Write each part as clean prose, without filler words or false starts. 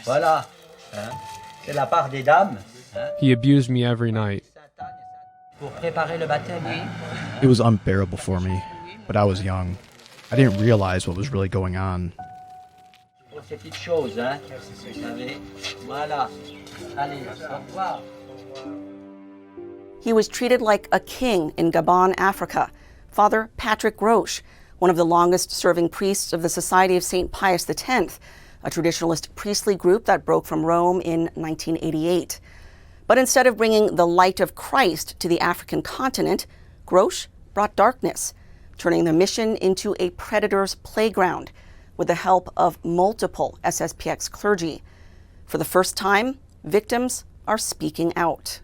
Voilà. C'est la part des dames. He abused me every night. Pour préparer le baptême, oui. It was unbearable for me, but I was young. I didn't realize what was really going on. Pour ces petites choses, vous savez. Voilà. Allez, au revoir. He was treated like a king in Gabon, Africa. Father Patrick Groche, one of the longest-serving priests of the Society of St. Pius X, a traditionalist priestly group that broke from Rome in 1988. But instead of bringing the light of Christ to the African continent, Groche brought darkness, turning the mission into a predator's playground with the help of multiple FSSPX clergy. For the first time, victims are speaking out.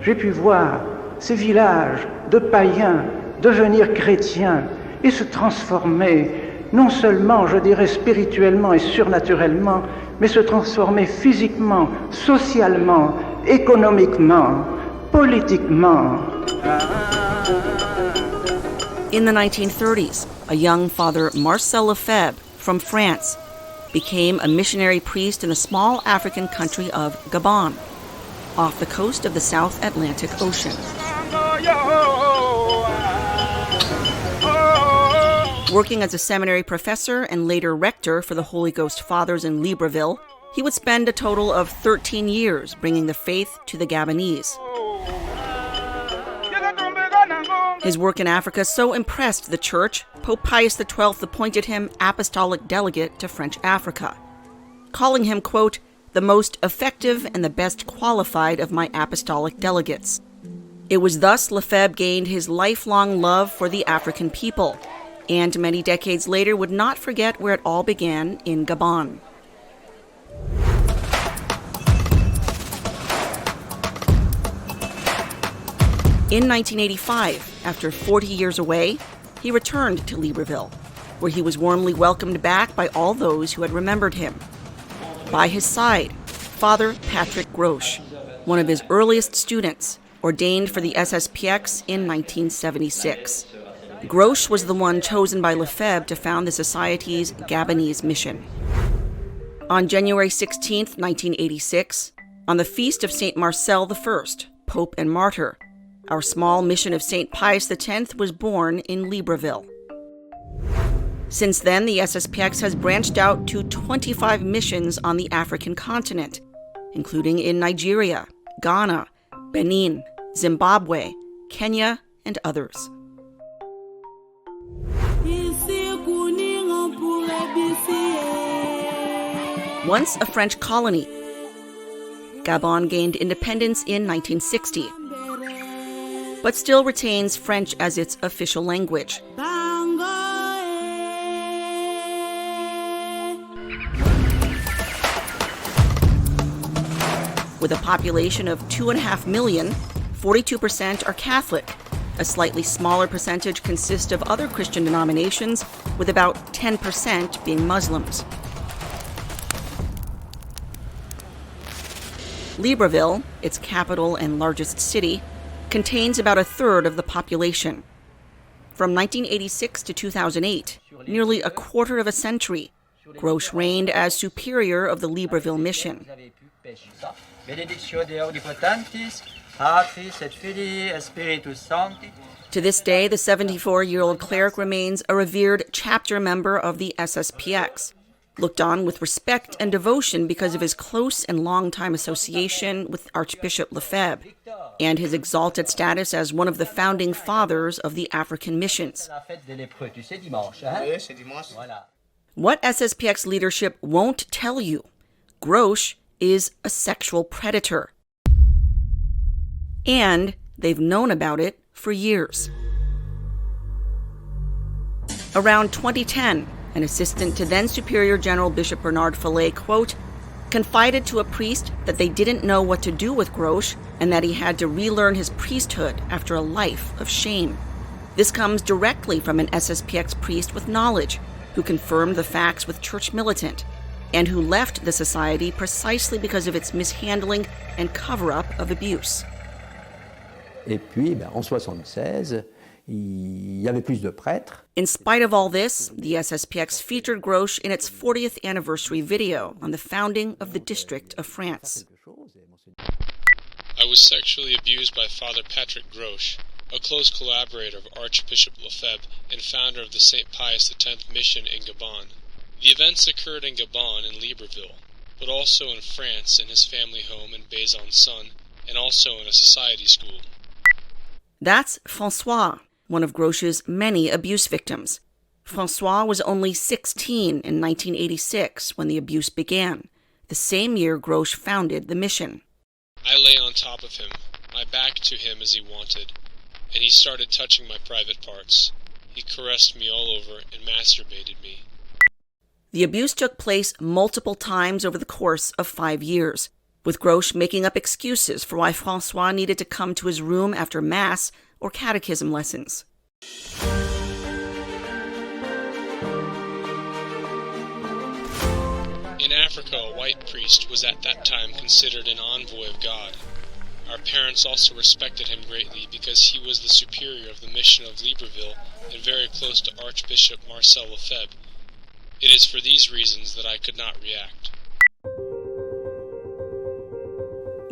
J'ai pu voir ces villages de païens devenir chrétiens et se transformer, non seulement, je dirais, spirituellement et surnaturellement, mais se transformer physiquement, socialement, économiquement, politiquement. In the 1930s, a young Father Marcel Lefebvre from France became a missionary priest in the small African country of Gabon, off the coast of the South Atlantic Ocean. Working as a seminary professor and later rector for the Holy Ghost Fathers in Libreville, he would spend a total of 13 years bringing the faith to the Gabonese. His work in Africa so impressed the Church, Pope Pius XII appointed him apostolic delegate to French Africa, calling him, quote, the most effective and the best qualified of my apostolic delegates. It was thus Lefebvre gained his lifelong love for the African people, and many decades later would not forget where it all began in Gabon. In 1985, after 40 years away, he returned to Libreville, where he was warmly welcomed back by all those who had remembered him. By his side, Father Patrick Groche, one of his earliest students, ordained for the FSSPX in 1976. Groche was the one chosen by Lefebvre to found the Society's Gabonese mission. On January 16, 1986, on the feast of St. Marcel I, Pope and Martyr, our small mission of St. Pius X was born in Libreville. Since then, the FSSPX has branched out to 25 missions on the African continent, including in Nigeria, Ghana, Benin, Zimbabwe, Kenya, and others. Once a French colony, Gabon gained independence in 1960, but still retains French as its official language. With a population of 2.5 million, 42% are Catholic. A slightly smaller percentage consist of other Christian denominations, with about 10% being Muslims. Libreville, its capital and largest city, contains about a third of the population. From 1986 to 2008, nearly a quarter of a century, Groche reigned as superior of the Libreville mission. To this day, the 74-year-old cleric remains a revered chapter member of the FSSPX, looked on with respect and devotion because of his close and long-time association with Archbishop Lefebvre and his exalted status as one of the founding fathers of the African missions. What FSSPX leadership won't tell you, Groche is a sexual predator. And they've known about it for years. Around 2010, an assistant to then Superior General Bishop Bernard Fallet, quote, confided to a priest that they didn't know what to do with Groche and that he had to relearn his priesthood after a life of shame. This comes directly from an FSSPX priest with knowledge who confirmed the facts with church militant. and who left the society precisely because of its mishandling and cover-up of abuse. Et puis, en 76, il y avait plus de prêtres. In spite of all this, the FSSPX featured Groche in its 40th anniversary video on the founding of the District of France. I was sexually abused by Father Patrick Groche, a close collaborator of Archbishop Lefebvre and founder of the St. Pius X mission in Gabon. The events occurred in Gabon and Libreville, but also in France in his family home in Besançon, and also in a society school. That's François, one of Groche's many abuse victims. François was only 16 in 1986 when the abuse began, the same year Groche founded the mission. I lay on top of him, my back to him as he wanted, and he started touching my private parts. He caressed me all over and masturbated me. The abuse took place multiple times over the course of 5 years, with Groche making up excuses for why François needed to come to his room after Mass or catechism lessons. In Africa, a white priest was at that time considered an envoy of God. Our parents also respected him greatly because he was the superior of the mission of Libreville and very close to Archbishop Marcel Lefebvre. It is for these reasons that I could not react.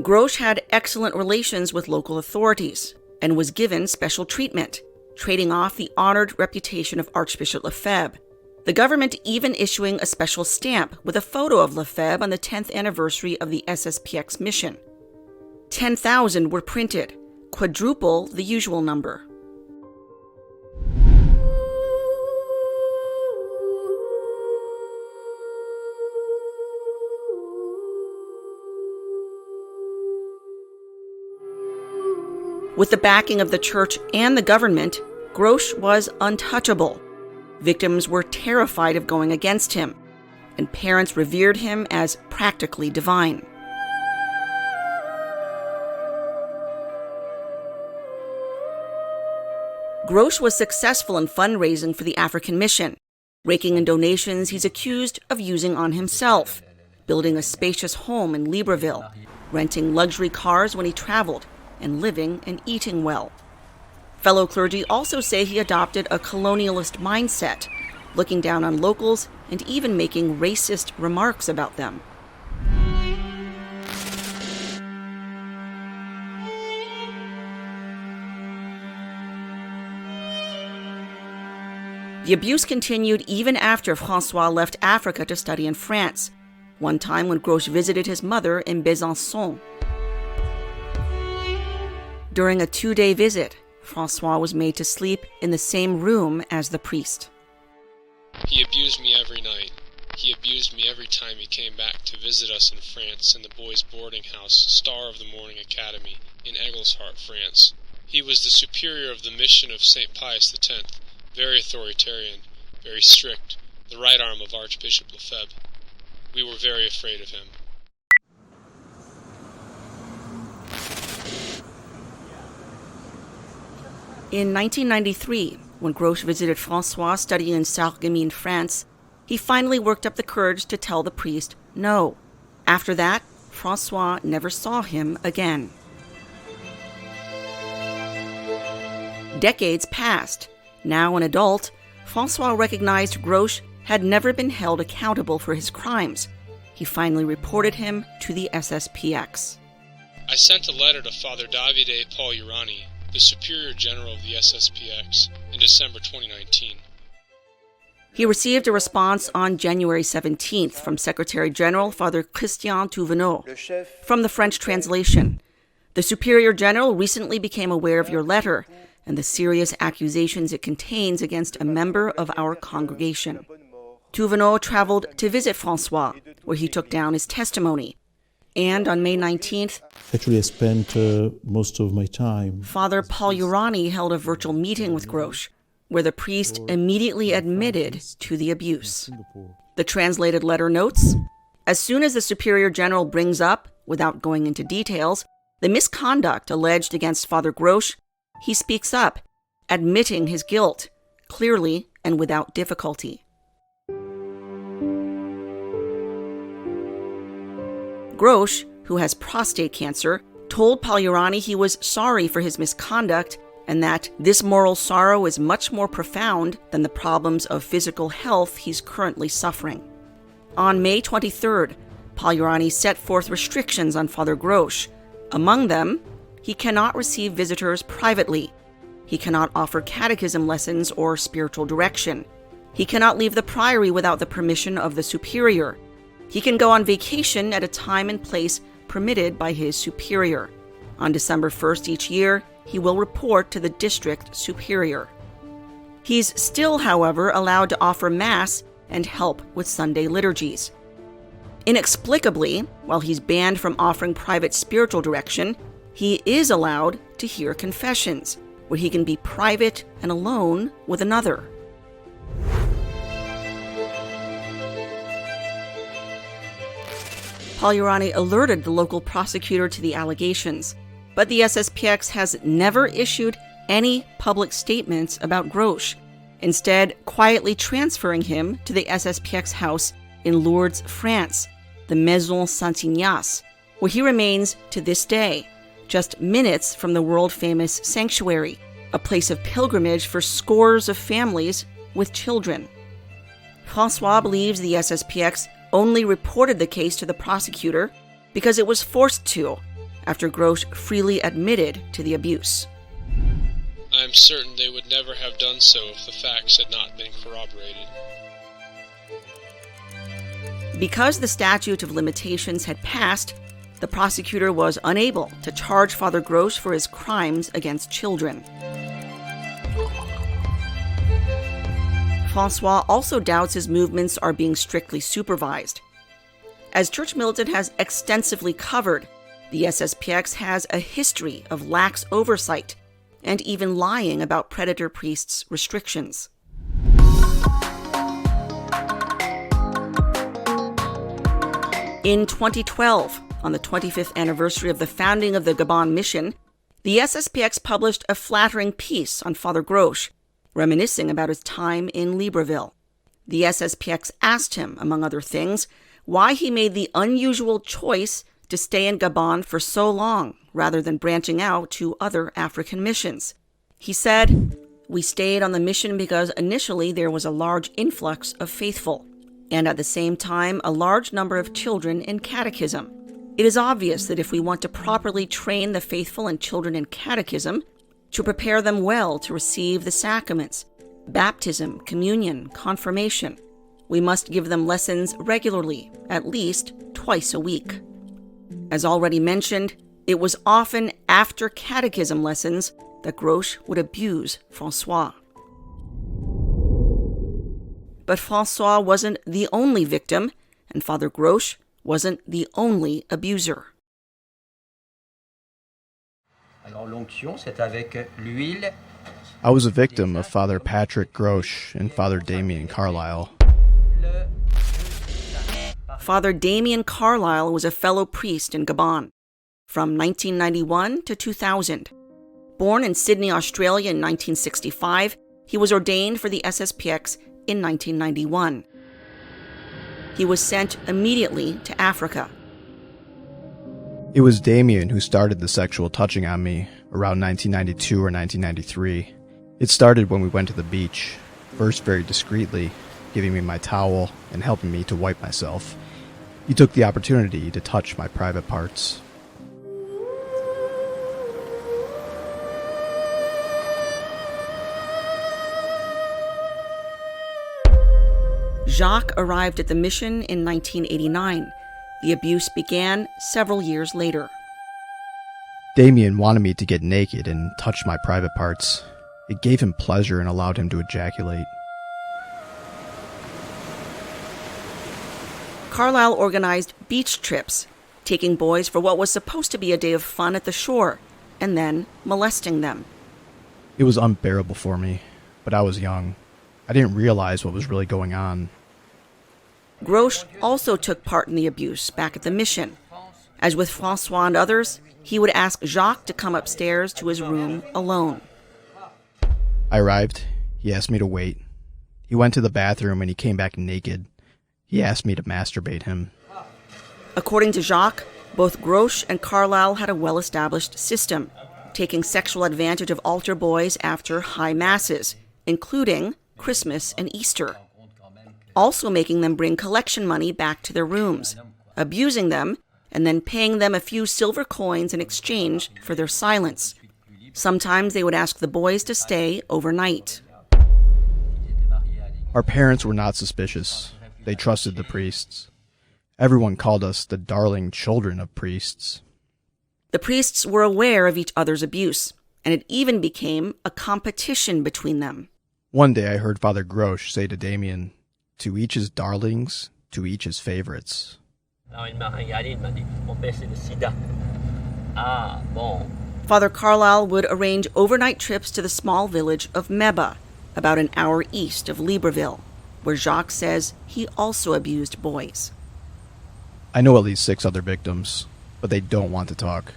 Groche had excellent relations with local authorities and was given special treatment, trading off the honored reputation of Archbishop Lefebvre. The government even issuing a special stamp with a photo of Lefebvre on the 10th anniversary of the FSSPX mission. 10,000 were printed, quadruple the usual number. With the backing of the church and the government, Groche was untouchable. Victims were terrified of going against him, and parents revered him as practically divine. Groche was successful in fundraising for the African mission. Raking in donations he's accused of using on himself, building a spacious home in Libreville, renting luxury cars when he traveled, and living and eating well. Fellow clergy also say he adopted a colonialist mindset, looking down on locals and even making racist remarks about them. The abuse continued even after François left Africa to study in France, one time when Groche visited his mother in Besançon. During a 2-day visit, François was made to sleep in the same room as the priest. He abused me every night. He abused me every time he came back to visit us in France in the boys' boarding house, Star of the Morning Academy, in Aigleshart, France. He was the superior of the mission of St. Pius X, very authoritarian, very strict, the right arm of Archbishop Lefebvre. We were very afraid of him. In 1993, when Groche visited François studying in Sarreguemines, France, he finally worked up the courage to tell the priest no. After that, François never saw him again. Decades passed. Now an adult, François recognized Groche had never been held accountable for his crimes. He finally reported him to the FSSPX. I sent a letter to Father Davide Pagliurani, the Superior General of the FSSPX, in December 2019. He received a response on January 17th from Secretary General Father Christian Touvenot. From the French translation, the Superior General recently became aware of your letter and the serious accusations it contains against a member of our congregation. Touvenot traveled to visit François, where he took down his testimony. And on May 19th, actually I spent most of my time. Father Pagliurani held a virtual meeting with Groche, where the priest immediately admitted to the abuse. The translated letter notes, as soon as the Superior General brings up, without going into details, the misconduct alleged against Father Groche, he speaks up, admitting his guilt, clearly and without difficulty. Groche, who has prostate cancer, told Pagliarani he was sorry for his misconduct and that this moral sorrow is much more profound than the problems of physical health he's currently suffering. On May 23rd, Pagliarani set forth restrictions on Father Groche. Among them, he cannot receive visitors privately. He cannot offer catechism lessons or spiritual direction. He cannot leave the priory without the permission of the superior. He can go on vacation at a time and place permitted by his superior. On December 1st each year, he will report to the district superior. He's still, however, allowed to offer Mass and help with Sunday liturgies. Inexplicably, while he's banned from offering private spiritual direction, he is allowed to hear confessions, where he can be private and alone with another. Pagliarani alerted the local prosecutor to the allegations, but the FSSPX has never issued any public statements about Groche, instead quietly transferring him to the FSSPX house in Lourdes, France, the Maison Saint-Ignace, where he remains to this day, just minutes from the world-famous sanctuary, a place of pilgrimage for scores of families with children. François believes the FSSPX only reported the case to the prosecutor because it was forced to, after Groche freely admitted to the abuse. I am certain they would never have done so if the facts had not been corroborated. Because the statute of limitations had passed, the prosecutor was unable to charge Father Groche for his crimes against children. François also doubts his movements are being strictly supervised. As Church Militant has extensively covered, the FSSPX has a history of lax oversight and even lying about predator priests' restrictions. In 2012, on the 25th anniversary of the founding of the Gabon mission, the FSSPX published a flattering piece on Father Groche, reminiscing about his time in Libreville. The FSSPX asked him, among other things, why he made the unusual choice to stay in Gabon for so long, rather than branching out to other African missions. He said, "We stayed on the mission because initially there was a large influx of faithful, and at the same time a large number of children in catechism. It is obvious that if we want to properly train the faithful and children in catechism, to prepare them well to receive the sacraments, baptism, communion, confirmation, we must give them lessons regularly, at least twice a week." As already mentioned, it was often after catechism lessons that Groche would abuse François. But François wasn't the only victim, and Father Groche wasn't the only abuser. Alors l'onction, c'est avec l'huile. I was a victim of Father Patrick Groche and Father Damien Carlisle. Father Damien Carlisle was a fellow priest in Gabon from 1991 to 2000. Born in Sydney, Australia in 1965, he was ordained for the FSSPX in 1991. He was sent immediately to Africa. It was Damien who started the sexual touching on me around 1992 or 1993. It started when we went to the beach, first very discreetly, giving me my towel and helping me to wipe myself. He took the opportunity to touch my private parts. Jacques arrived at the mission in 1989. The abuse began several years later. Damien wanted me to get naked and touch my private parts. It gave him pleasure and allowed him to ejaculate. Carlisle organized beach trips, taking boys for what was supposed to be a day of fun at the shore, and then molesting them. It was unbearable for me, but I was young. I didn't realize what was really going on. Groche also took part in the abuse back at the mission. As with François and others, he would ask Jacques to come upstairs to his room alone. I arrived. He asked me to wait. He went to the bathroom and he came back naked. He asked me to masturbate him. According to Jacques, both Groche and Carlyle had a well-established system, taking sexual advantage of altar boys after high masses, including Christmas and Easter, also making them bring collection money back to their rooms, abusing them, and then paying them a few silver coins in exchange for their silence. Sometimes they would ask the boys to stay overnight. Our parents were not suspicious. They trusted the priests. Everyone called us the darling children of priests. The priests were aware of each other's abuse, and it even became a competition between them. One day I heard Father Groche say to Damien, "To each his darlings, to each his favorites." Father Carlyle would arrange overnight trips to the small village of Meba, about an hour east of Libreville, where Jacques says he also abused boys. I know at least 6 other victims, but they don't want to talk.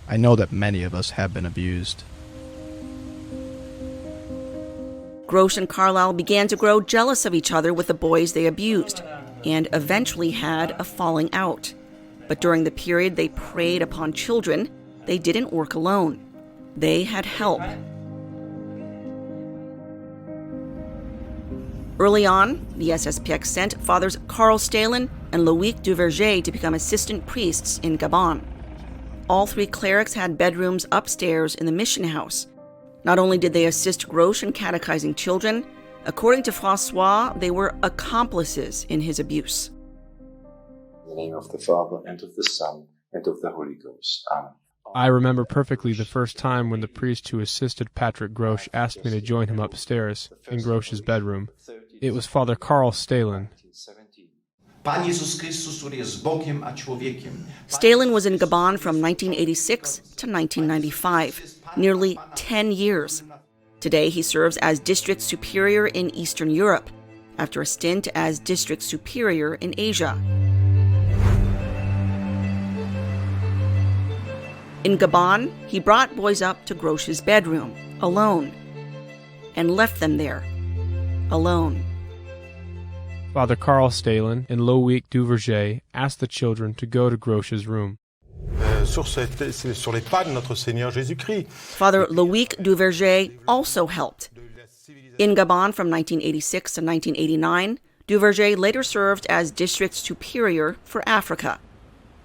I know that many of us have been abused. Groche and Carlyle began to grow jealous of each other with the boys they abused, and eventually had a falling out. But during the period they preyed upon children, they didn't work alone. They had help. Early on, the SSPX sent Fathers Karl Stalin and Loïc Duverger to become assistant priests in Gabon. All 3 clerics had bedrooms upstairs in the mission house. Not only did they assist Groche in catechizing children, according to François, they were accomplices in his abuse. In the name of the Father, and of the Son, and of the Holy Ghost. Amen. I remember perfectly the first time when the priest who assisted Patrick Groche asked me to join him upstairs in Groche's bedroom. It was Father Karl Stalin. Stalin was in Gabon from 1986 to 1995, nearly 10 years. Today he serves as district superior in Eastern Europe, after a stint as district superior in Asia. In Gabon, he brought boys up to Groche's bedroom, alone, and left them there, alone. Father Karl Stalin and Loïc Duverger asked the children to go to Groche's room. Father Loïc Duverger also helped. In Gabon from 1986 to 1989, Duverger later served as district superior for Africa.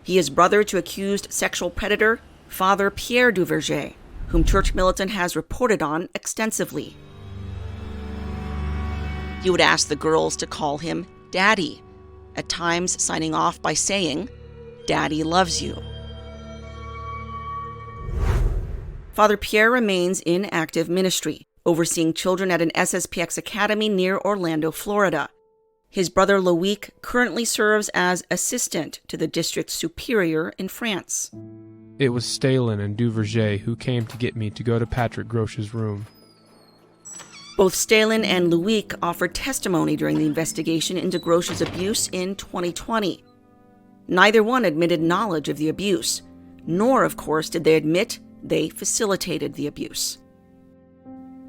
He is brother to accused sexual predator Father Pierre Duverger, whom Church Militant has reported on extensively. He would ask the girls to call him Daddy, at times signing off by saying, "Daddy loves you." Father Pierre remains in active ministry, overseeing children at an SSPX academy near Orlando, Florida. His brother Loïc currently serves as assistant to the district superior in France. It was Stalin and Duverger who came to get me to go to Patrick Groche's room. Both Stalin and Loïc offered testimony during the investigation into Groche's abuse in 2020. Neither one admitted knowledge of the abuse, nor, of course, did they admit they facilitated the abuse.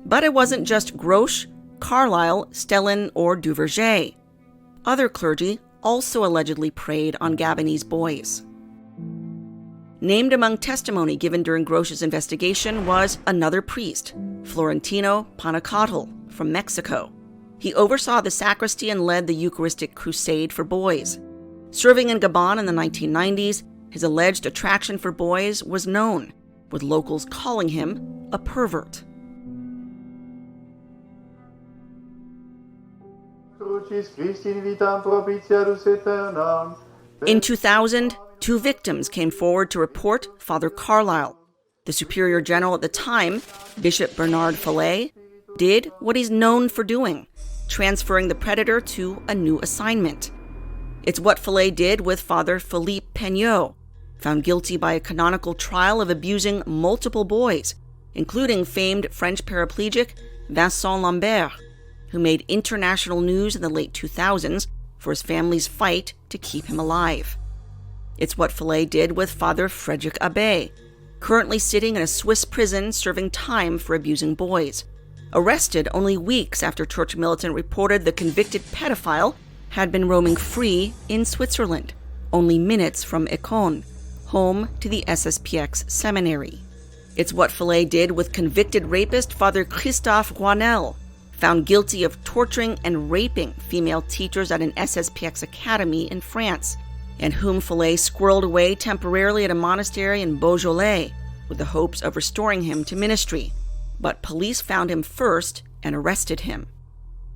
But it wasn't just Groche, Carlyle, Stalin, or Duverger. Other clergy also allegedly preyed on Gabonese boys. Named among testimony given during Groche's investigation was another priest, Florentino Panacotl, from Mexico. He oversaw the sacristy and led the Eucharistic Crusade for boys. Serving in Gabon in the 1990s, his alleged attraction for boys was known, with locals calling him a pervert. In 2000, 2 victims came forward to report Father Carlyle. The Superior General at the time, Bishop Bernard Fallet, did what he's known for doing, transferring the predator to a new assignment. It's what Fallet did with Father Philippe Pétain, found guilty by a canonical trial of abusing multiple boys, including famed French paraplegic Vincent Lambert, who made international news in the late 2000s for his family's fight to keep him alive. It's what Fallet did with Father Frédéric Abbé, currently sitting in a Swiss prison serving time for abusing boys, arrested only weeks after Church Militant reported the convicted pedophile had been roaming free in Switzerland, only minutes from Écon, home to the FSSPX seminary. It's what Follet did with convicted rapist Father Christophe Rouanel, found guilty of torturing and raping female teachers at an FSSPX academy in France, and whom Follet squirreled away temporarily at a monastery in Beaujolais with the hopes of restoring him to ministry. But police found him first and arrested him.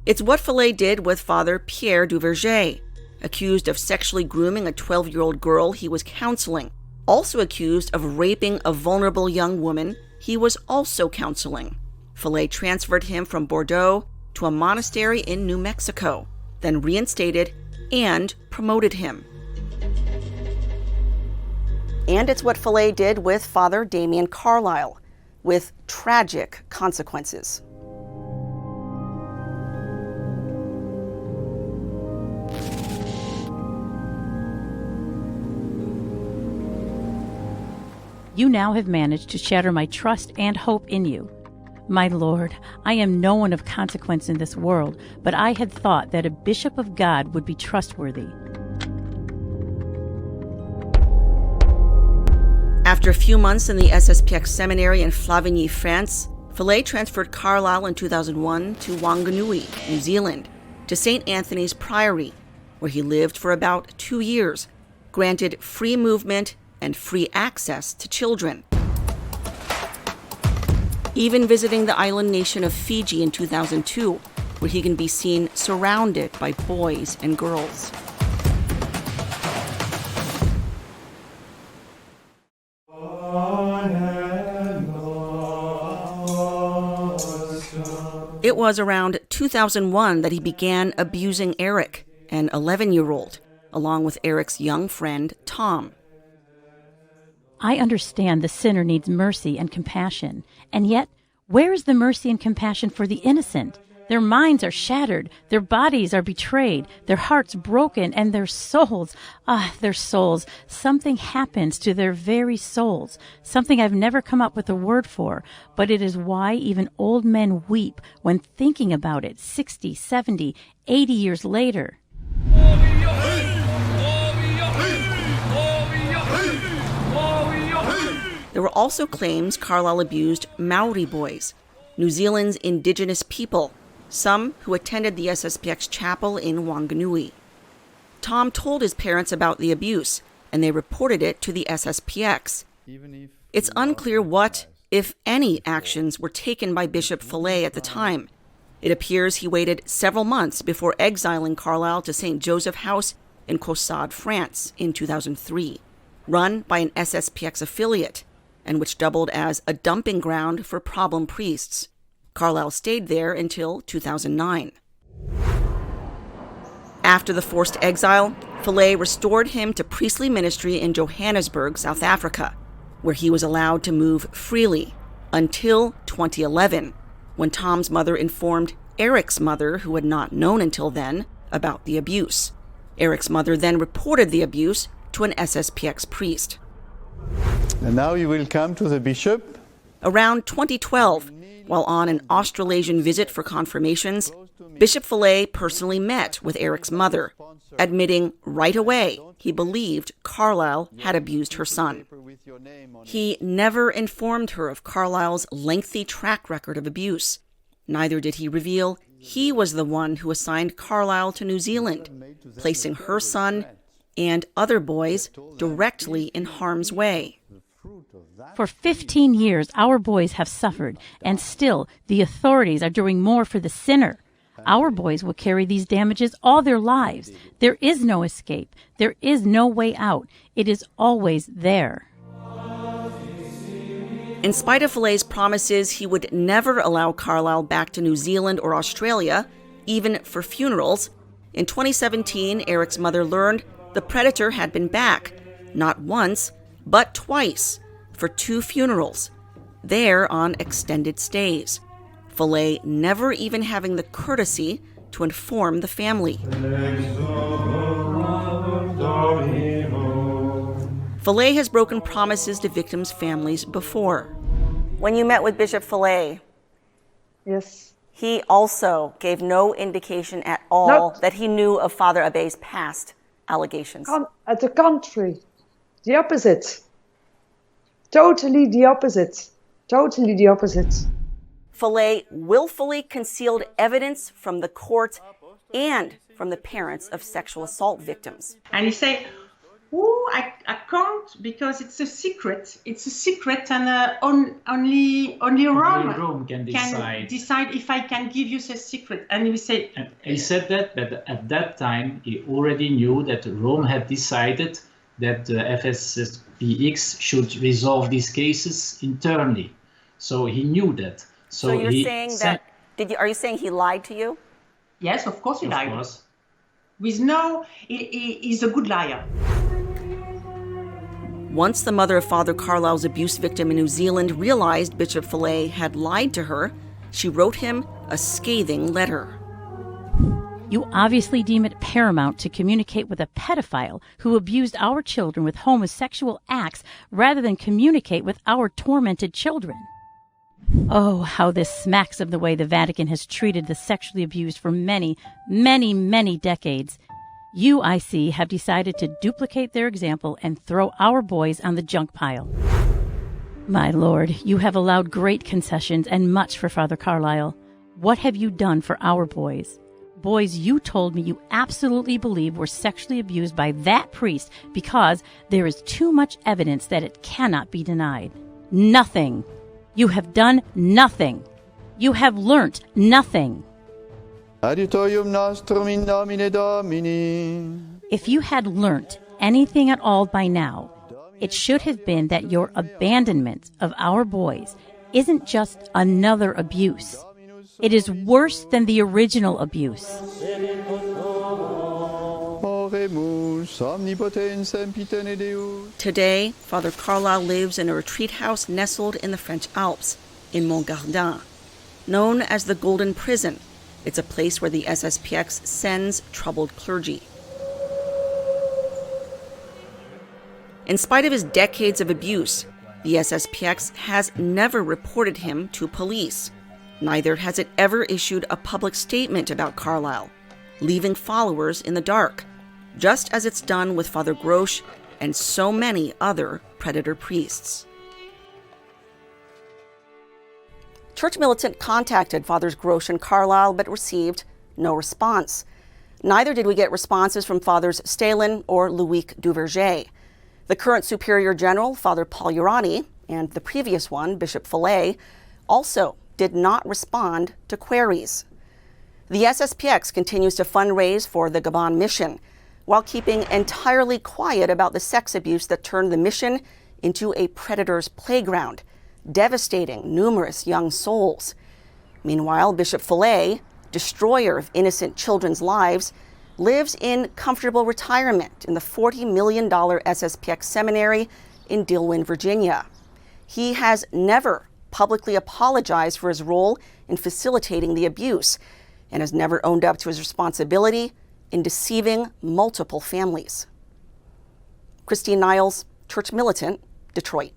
It's what Follet did with Father Pierre Duverger, accused of sexually grooming a 12-year-old girl he was counseling, also accused of raping a vulnerable young woman he was also counseling. Follet transferred him from Bordeaux to a monastery in New Mexico, then reinstated and promoted him. And it's what Follet did with Father Damien Carlisle, with tragic consequences. You now have managed to shatter my trust and hope in you. My Lord, I am no one of consequence in this world, but I had thought that a bishop of God would be trustworthy. After a few months in the FSSPX seminary in Flavigny, France, Follet transferred Carlisle in 2001 to Wanganui, New Zealand, to St. Anthony's Priory, where he lived for about 2 years, granted free movement and free access to children. Even visiting the island nation of Fiji in 2002, where he can be seen surrounded by boys and girls. It was around 2001 that he began abusing Eric, an 11-year-old, along with Eric's young friend, Tom. I understand the sinner needs mercy and compassion, and yet, where is the mercy and compassion for the innocent? Their minds are shattered, their bodies are betrayed, their hearts broken, and their souls, something happens to their very souls, something I've never come up with a word for, but it is why even old men weep when thinking about it 60, 70, 80 years later. There were also claims Carlisle abused Maori boys, New Zealand's indigenous people, some who attended the FSSPX chapel in Wanganui. Tom told his parents about the abuse, and they reported it to the FSSPX. It's unclear what, if any, actions were taken by Bishop Follet at the time. It appears he waited several months before exiling Carlisle to St. Joseph House in Caussade, France, in 2003, run by an FSSPX affiliate, and which doubled as a dumping ground for problem priests. Carlisle stayed there until 2009. After the forced exile, Follet restored him to priestly ministry in Johannesburg, South Africa, where he was allowed to move freely until 2011, when Tom's mother informed Eric's mother, who had not known until then, about the abuse. Eric's mother then reported the abuse to an FSSPX priest. And now you will come to the bishop? Around 2012, while on an Australasian visit for confirmations, Bishop Follet personally met with Eric's mother, admitting right away he believed Carlisle had abused her son. He never informed her of Carlisle's lengthy track record of abuse. Neither did he reveal he was the one who assigned Carlisle to New Zealand, placing her son and other boys directly in harm's way. For 15 years, our boys have suffered, and still the authorities are doing more for the sinner. Our boys will carry these damages all their lives. There is no escape. There is no way out. It is always there. In spite of Follet's promises he would never allow Carlisle back to New Zealand or Australia, even for funerals, in 2017, Eric's mother learned the predator had been back, not once, but twice, for 2 funerals, there on extended stays. Follet never even having the courtesy to inform the family. Follet has broken promises to victims' families before. When you met with Bishop Follet, yes, he also gave no indication at all that he knew of Father Abbe's past. allegations? At the contrary, the opposite. Totally the opposite. Totally the opposite. Follet willfully concealed evidence from the court and from the parents of sexual assault victims. And he said, "Oh, I can't because it's a secret. It's a secret, and only Rome can decide if I can give you the secret." And we say, and he said that, but at that time he already knew that Rome had decided that the FSSPX should resolve these cases internally. So he knew that. So you're saying that? Are you saying he lied to you? Yes, of course he lied. Of course. He's a good liar. Once the mother of Father Carlisle's abuse victim in New Zealand realized Bishop Follet had lied to her, she wrote him a scathing letter. You obviously deem it paramount to communicate with a pedophile who abused our children with homosexual acts rather than communicate with our tormented children. Oh, how this smacks of the way the Vatican has treated the sexually abused for many, many, many decades. You, I see, have decided to duplicate their example and throw our boys on the junk pile. My lord, you have allowed great concessions and much for Father Carlisle. What have you done for our boys? Boys you told me you absolutely believe were sexually abused by that priest because there is too much evidence that it cannot be denied. Nothing. You have done nothing. You have learnt nothing. Adiutorium nostrum in nomine Domini. If you had learnt anything at all by now, it should have been that your abandonment of our boys isn't just another abuse. It is worse than the original abuse. Today, Father Carlisle lives in a retreat house nestled in the French Alps, in Montgardin. Known as the Golden Prison, it's a place where the SSPX sends troubled clergy. In spite of his decades of abuse, the SSPX has never reported him to police. Neither has it ever issued a public statement about Carlisle, leaving followers in the dark, just as it's done with Father Groche and so many other predator priests. Church Militant contacted Fathers Groche and Carlisle, but received no response. Neither did we get responses from Fathers Stalin or Pierre Duverger. The current Superior General, Father Paul Urani, and the previous one, Bishop Follet, also did not respond to queries. The SSPX continues to fundraise for the Gabon mission, while keeping entirely quiet about the sex abuse that turned the mission into a predator's playground, devastating numerous young souls. Meanwhile, Bishop Follet, destroyer of innocent children's lives, lives in comfortable retirement in the $40 million SSPX seminary in Dillwyn, Virginia. He has never publicly apologized for his role in facilitating the abuse and has never owned up to his responsibility in deceiving multiple families. Christine Niles, Church Militant, Detroit.